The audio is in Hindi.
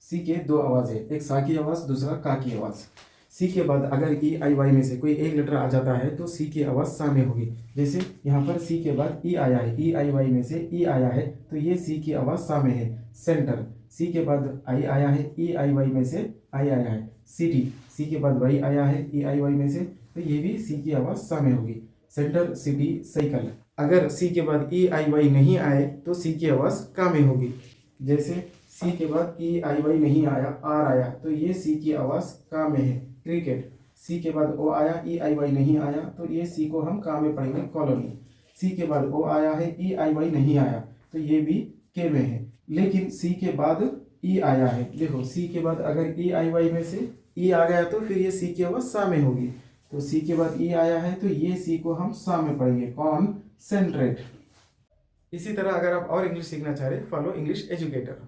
सी के दो आवाज़ है, एक सा की आवाज़, दूसरा का की आवाज़। सी के बाद अगर ई आई वाई में से कोई एक लेटर आ जाता है तो सी की आवाज़ सा में होगी। जैसे यहाँ पर सी के बाद ई आया है, ई आई वाई में से ई आया है तो ये सी की आवाज़ सा में है। सेंटर, सी के बाद आई आया है, ई आई वाई में से आई आया है। सिटी, सी के बाद वाई आया है, ई आई वाई में से, तो ये भी सी की आवाज़ सा में होगी। Centre, city, cycle. अगर सी के बाद ई आई वाई नहीं आए तो सी की आवाज़ का में होगी। जैसे सी के बाद ई आई वाई नहीं आया, आर आया, तो ये सी की आवाज़ का में है। क्रिकेट, सी के बाद ओ आया, ई आई वाई नहीं आया, तो ये सी को हम का में पढ़ेंगे। कॉलोनी, सी के बाद ओ आया है, ई आई वाई नहीं आया, तो ये भी के में है। लेकिन सी के बाद ई आया है, देखो सी के बाद अगर ई आई वाई में से ई आ गया तो फिर ये सी की आवाज़ सा में होगी। तो सी के बाद ई आया है तो ये सी को हम सा में पढ़ेंगे। कॉन्सेंट्रेट। इसी तरह अगर आप और इंग्लिश सीखना चाह रहे, फॉलो इंग्लिश एजुकेटर।